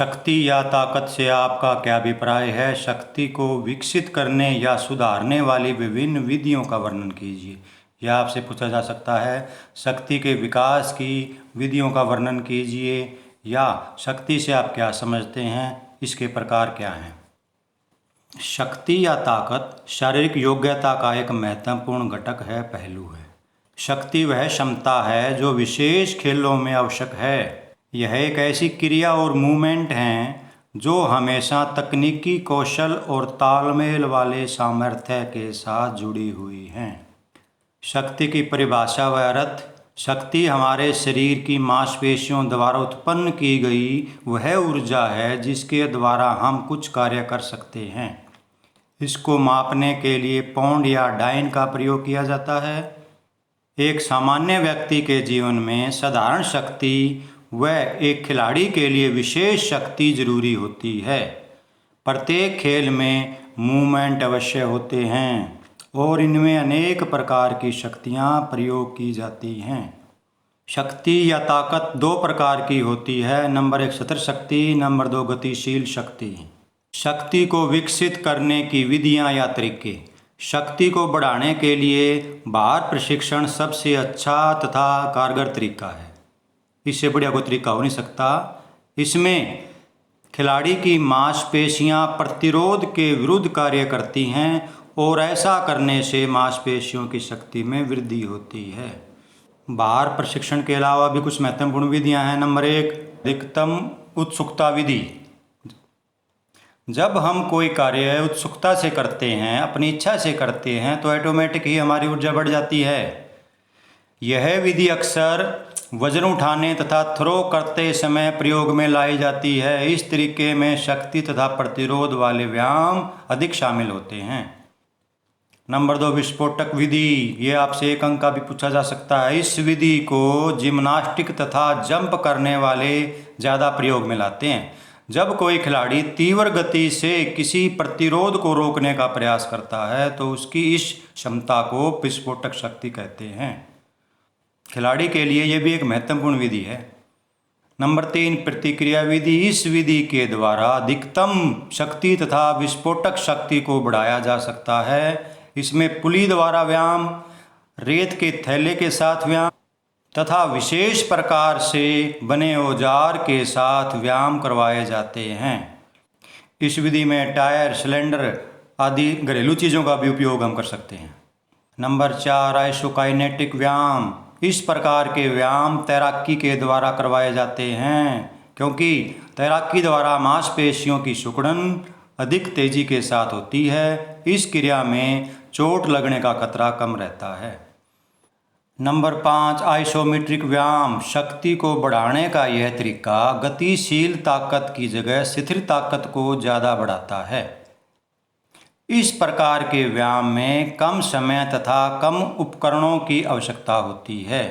शक्ति या ताकत से आपका क्या अभिप्राय है? शक्ति को विकसित करने या सुधारने वाली विभिन्न विधियों का वर्णन कीजिए। यह आपसे पूछा जा सकता है। शक्ति के विकास की विधियों का वर्णन कीजिए, या शक्ति से आप क्या समझते हैं, इसके प्रकार क्या हैं। शक्ति या ताकत शारीरिक योग्यता का एक महत्वपूर्ण घटक है, पहलू है। शक्ति वह क्षमता है जो विशेष खेलों में आवश्यक है। यह एक ऐसी क्रिया और मूवमेंट है जो हमेशा तकनीकी कौशल और तालमेल वाले सामर्थ्य के साथ जुड़ी हुई हैं। शक्ति की परिभाषा व अर्थ। शक्ति हमारे शरीर की मांसपेशियों द्वारा उत्पन्न की गई वह ऊर्जा है जिसके द्वारा हम कुछ कार्य कर सकते हैं। इसको मापने के लिए पाउंड या डाइन का प्रयोग किया जाता है। एक सामान्य व्यक्ति के जीवन में साधारण शक्ति व एक खिलाड़ी के लिए विशेष शक्ति जरूरी होती है। प्रत्येक खेल में मूवमेंट अवश्य होते हैं और इनमें अनेक प्रकार की शक्तियाँ प्रयोग की जाती हैं। शक्ति या ताकत दो प्रकार की होती है। नंबर 1 सतर शक्ति, नंबर 2 गतिशील शक्ति। शक्ति को विकसित करने की विधियाँ या तरीके। शक्ति को बढ़ाने के लिए बाहर प्रशिक्षण सबसे अच्छा तथा कारगर तरीका है। इससे बढ़िया कोई तरीका हो नहीं सकता। इसमें खिलाड़ी की मांसपेशियां प्रतिरोध के विरुद्ध कार्य करती हैं और ऐसा करने से मांसपेशियों की शक्ति में वृद्धि होती है। बाहर प्रशिक्षण के अलावा भी कुछ महत्वपूर्ण विधियां हैं। नंबर 1 अधिकतम उत्सुकता विधि। जब हम कोई कार्य उत्सुकता से करते हैं, अपनी इच्छा से करते हैं, तो ऑटोमेटिक ही हमारी ऊर्जा बढ़ जाती है। यह विधि अक्सर वजन उठाने तथा थ्रो करते समय प्रयोग में लाई जाती है। इस तरीके में शक्ति तथा प्रतिरोध वाले व्यायाम अधिक शामिल होते हैं। नंबर 2 विस्फोटक विधि। ये आपसे 1 अंक का भी पूछा जा सकता है। इस विधि को जिम्नास्टिक तथा जंप करने वाले ज़्यादा प्रयोग में लाते हैं। जब कोई खिलाड़ी तीव्र गति से किसी प्रतिरोध को रोकने का प्रयास करता है तो उसकी इस क्षमता को विस्फोटक शक्ति कहते हैं। खिलाड़ी के लिए यह भी एक महत्वपूर्ण विधि है। नंबर 3 प्रतिक्रिया विधि। इस विधि के द्वारा अधिकतम शक्ति तथा विस्फोटक शक्ति को बढ़ाया जा सकता है। इसमें पुली द्वारा व्यायाम, रेत के थैले के साथ व्यायाम तथा विशेष प्रकार से बने औजार के साथ व्यायाम करवाए जाते हैं। इस विधि में टायर, सिलेंडर आदि घरेलू चीज़ों का भी उपयोग हम कर सकते हैं। नंबर 4 आइसोकाइनेटिक व्यायाम। इस प्रकार के व्यायाम तैराकी के द्वारा करवाए जाते हैं, क्योंकि तैराकी द्वारा मांसपेशियों की सिकुड़न अधिक तेजी के साथ होती है। इस क्रिया में चोट लगने का खतरा कम रहता है। नंबर 5 आइसोमेट्रिक व्यायाम। शक्ति को बढ़ाने का यह तरीका गतिशील ताकत की जगह स्थिर ताकत को ज़्यादा बढ़ाता है। इस प्रकार के व्यायाम में कम समय तथा कम उपकरणों की आवश्यकता होती है।